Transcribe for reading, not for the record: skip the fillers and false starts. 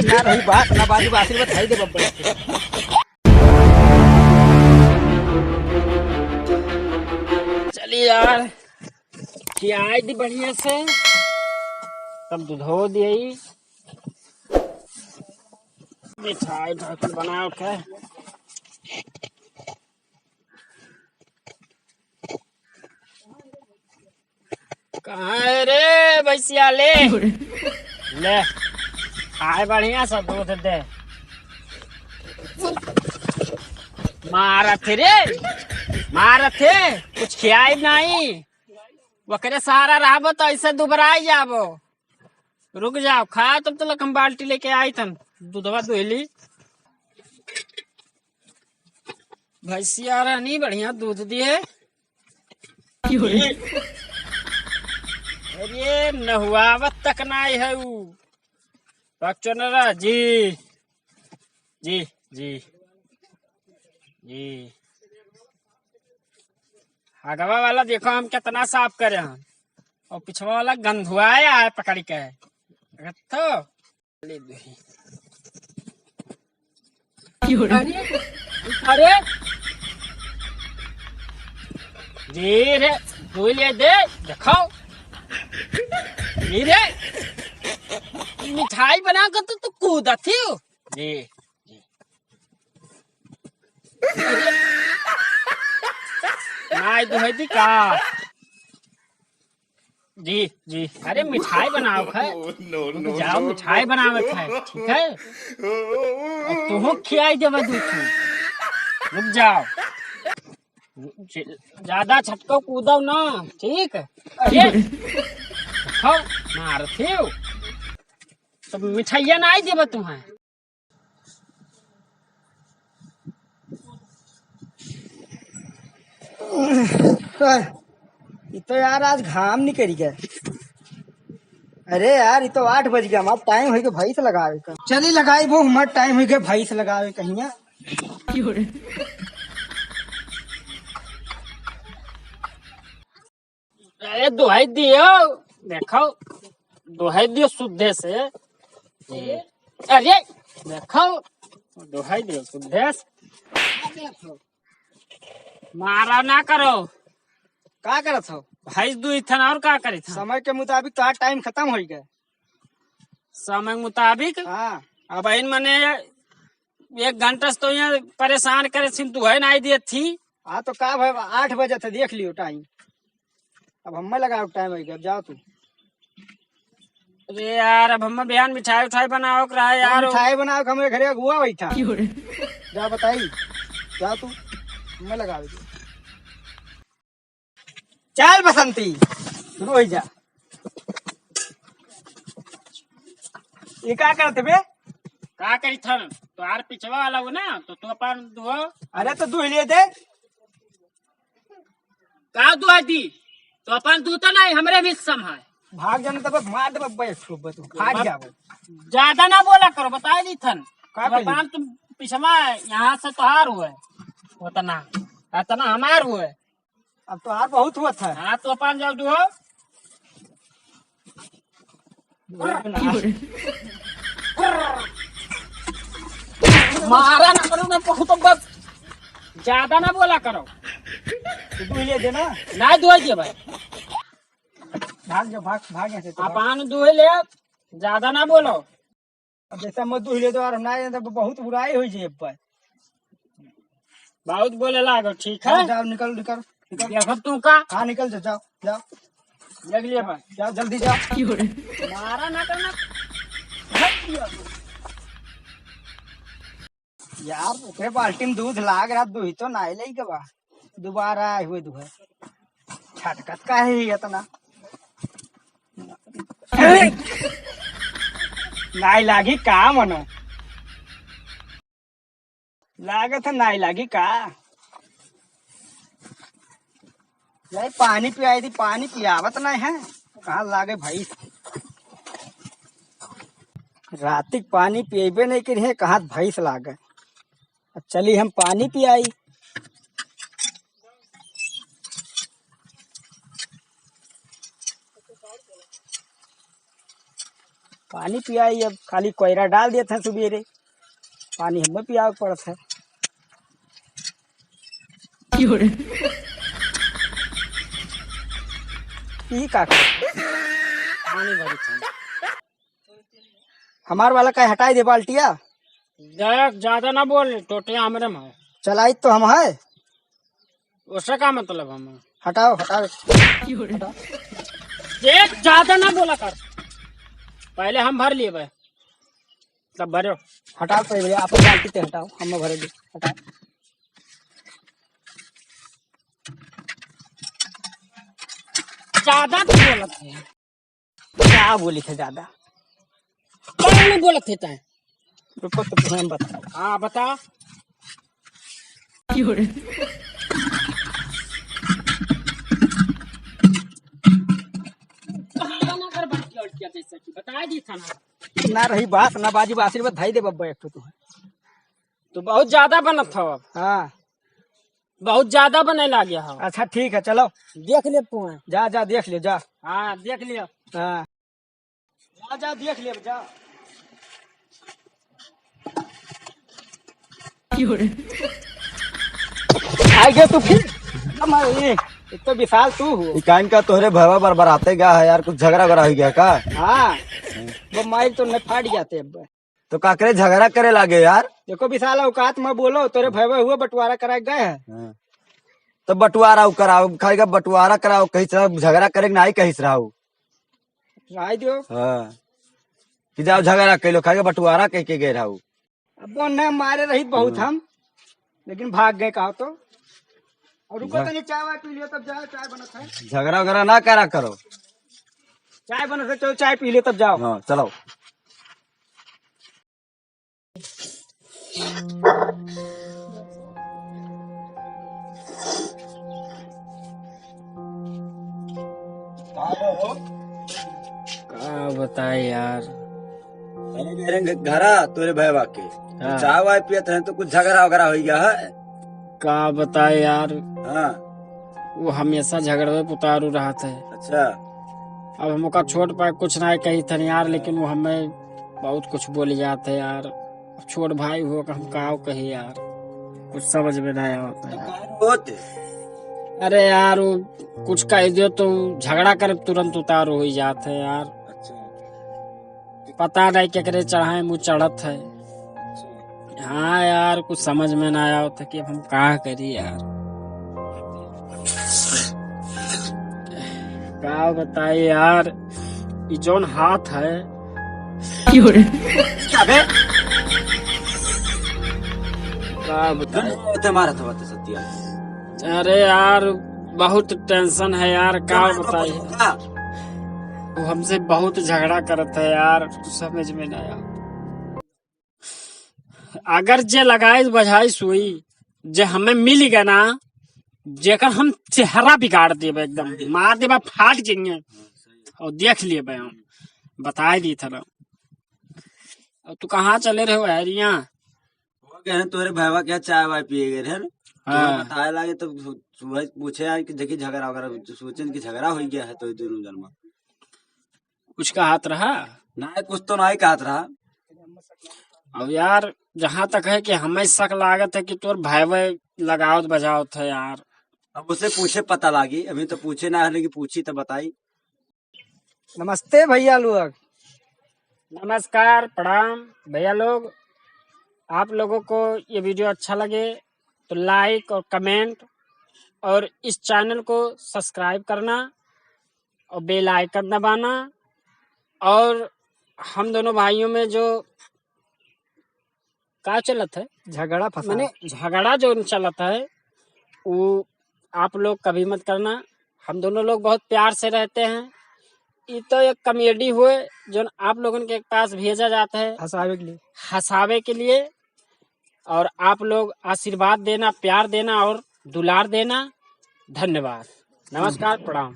ना रही बात ना बाजू बासी बताई दे बब्बर। चलिए यार खियाई दी बढ़िया से तब दूध हो दिए मिठाई ढाकल बना के कहाँ है रे भैसिया ले ले खाए बढ़िया सा दूध दे मारत रे मारत थे कुछ खियाई नहीं वकरे सहारा रहो तो ऐसे दुबराई जाबो रुक जाओ खा तब तो हम बाल्टी लेके आई थन दूधवा दुहली भैंसिया रानी बढ़िया दूध दिए अरे नहुआवत तक नहीं है बक्चोनरा जी जी जी जी आगवा वाला देखो हम कितना साफ करे हैं और पिछवा वाला गंधुआया है पकड़ के तो अरे जी रे दुले दे देखो जी रे मिठाई बना कर तो कूदा थी जी जी नाई दुहदी का जी जी अरे मिठाई बनाओ है जाओ मिठाई बनावे है ठीक है अब तुम खियाई देव दूध रुक जाओ ज्यादा छटको कूदो ना ठीक अरे खाओ मार थे तो मिठाइया ना आई देव तुम्हें ये तो यार आज घाम नहीं करी गया। अरे यार ये तो 8 बज गया हमारा टाइम हो गया भैंस लगावे का चली लगाई वो हमारा टाइम हो गया भैंस लगावे कहीं अरे दुहाई दियो देखो दुहाई दियो शुद्धे से अरे देखो दुहाई दियो शुद्धे से मारा ना करो का करत हो भैंस दुई थन और का करी था समय के मुताबिक तो टाइम खत्म हो गया समय मुताबिक हाँ अब इन मने 1 घंटा से तो यहाँ परेशान करे दुहाई नहीं दिए थी हाँ तो का भाई 8 बजे थे देख लियो टाइम अब हमें लगाओ टाइम हो गया अब जाओ तू अरे यार अब हम बयान मिठाई उठाई बनाओ रहा है यार मिठाई बनाओ हमारे घरे अगुआ बैठा जा बताई जा तू हमें लगा चल बसंती शुरू हो जा ये क्या करते बे का करी थन तो आर पिछवा वाला हो ना तो तू अपन दुहो अरे तो दूह लिए दे का दुआ दी तो अपन दूता नहीं हमरे भी सम है भाग जाने तब मार दे तू फाट जाओ ज्यादा ना बोला करो बता दी थन का अपन तुम पिछवा यहाँ से तोहार हुए उतना इतना हमार हुए अब तो हार बहुत हुआ था हाँ तो अपन जाओ दुहो मारा ना करो ना बहुत बस ज्यादा ना बोला करो तो दूह लिए दे ना ना दुआ दिए भाई भाग जाओ भाग यहाँ से तो अपन दुहे ले ज्यादा ना बोलो अब जैसा मत दूह लिए तो और ना तो बहुत बुराई हो जाए पर बहुत बोले लागो ठीक है जाओ निकल निकल देखो तू का हाँ निकल जाओ जाओ जाओ देख लिया भाई जाओ जल्दी जाओ मारा ना करना यार ओकरे बाल्टी में दूध लाग रहा दूध तो ना ले के बा दोबारा आए हुए दूध छटकत का है इतना नाई लागी का मनो लागत है नाई लागी का नहीं पानी पियाई थी पानी पियावत नहीं है कहाँ लागे भाई रातिक पानी पिएबे नहीं करी है कहाँ भैंस लागे चली हम पानी पियाई पानी पियाई अब खाली कोयरा डाल देते हैं सुबेरे पानी हमें पिया पड़ता है ई का पानी भरी था। हमार वाला का हटाई दे बाल्टिया देख ज्यादा ना बोल, टोटिया हमरे में है। चलाई तो हम है उससे का मतलब हम हटाओ हटाओ देख ज्यादा ना बोला कर, पहले हम भर लिए भाई तब भरो। हटाओ पहले आप बाल्टी से हटाओ हम भरे दे हटाओ ज्यादा तो बोला थे, क्या बोली थे ज्यादा क्या नहीं बोला थे तय। रुको तो तुम्हें बताओ हाँ बता। बता दी था ना, ना रही बात ना बाजी बासिर में धाई दे बब्बा एक तो तुम्हें तो बहुत ज्यादा बनत था अब, हाँ बहुत ज्यादा बने ला गया हो। अच्छा ठीक है चलो देख ले पुआ, जा जा देख ले जा हाँ देख लियो। हाँ जा जा देख ले जा आगे तू फिर एक तो विशाल तू हो कान का तोहरे भवा बरबराते गया है यार, कुछ झगड़ा वगड़ा हो गया का? हाँ वो माइक तो न फाट जाते अब तो काकरे झगड़ा करे लागे यार। देखो विशाल औकात में बोलो तोरे भैया हुआ बंटवारा करा गए हैं तो बंटवारा कराओ, खाएगा बंटवारा कराओ, कहीं से झगड़ा करे नहीं कहीं से रहो। राय दो हाँ कि जाओ झगड़ा कर लो, खाएगा बंटवारा कह के गए रहो। अब वो न मारे रही बहुत हम लेकिन भाग गए कहा तो। और रुको तो नहीं चाय वाय पी लियो तब जाओ, चाय बनत है। झगड़ा वगैरह ना करा करो, चाय बनत है चलो चाय पी लियो तब जाओ। हाँ चलो। क्या बताए यार, घरा तोरे भैया के हाँ। चाय वाय पियत रहे तो कुछ झगड़ा वगैरह हो गया है। क्या बताए यार, हाँ वो हमेशा झगड़े पुतारू रहा था। अच्छा अब हमका छोट पाए कुछ ना कही था यार, लेकिन वो हमें बहुत कुछ बोल जाते यार। अब छोट भाई हो हम का कही यार, कुछ समझ में नहीं आता यार। होते अरे यार वो कुछ कह दियो तो झगड़ा कर तुरंत उतारू हो जाते यार। अच्छा पता नहीं केकरे चढ़ाए मुँह चढ़त है। हाँ यार कुछ समझ में ना आया था कि अब हम क्या करी यार। क्या बताए यार, ये जोन हाथ है क्या बताए। मारा था बात सत्या। अरे यार बहुत टेंशन है यार, क्या बताए। हाँ। वो हमसे बहुत झगड़ा करता है यार, समझ में नहीं आया। अगर जे लगाए बजाई सुई जे हमें मिल गया ना, जेकर हम चेहरा बिगाड़ देवे एकदम, मार देवा फाट जाएंगे। और देख लिए हम बता दी था ना। अब तू कहाँ चले रहे हो यार यहाँ? वो कह रहे तोरे भैया क्या चाय वाय पिए गए थे ना, हाँ। बताए लागे तो सुबह पूछे यार कि देखिए झगड़ा वगैरह, सोचे कि झगड़ा हो गया है तो दोनों जन में कुछ का हाथ रहा ना, कुछ तो नहीं कहत रहा। अब यार जहाँ तक है कि हमें शक लागत है कि तोर भाई लगावत बजावत है यार। अब उसे पूछे पता लागी, अभी तो पूछे ना है कि पूछी तो बताई। नमस्ते भैया लोग। नमस्कार प्रणाम भैया लोग। आप लोगों को ये वीडियो अच्छा लगे तो लाइक और कमेंट और इस चैनल को सब्सक्राइब करना और बेल आइकन दबाना। और हम दोनों भाइयों में जो क्या चलत है, झगड़ा फंसा मैंने झगड़ा जो चलत है वो आप लोग कभी मत करना। हम दोनों लोग बहुत प्यार से रहते हैं। ये तो एक कॉमेडी हुए जो आप लोगों के पास भेजा जाता है हंसावे के लिए। हंसावे के लिए। और आप लोग आशीर्वाद देना, प्यार देना और दुलार देना। धन्यवाद, नमस्कार, प्रणाम।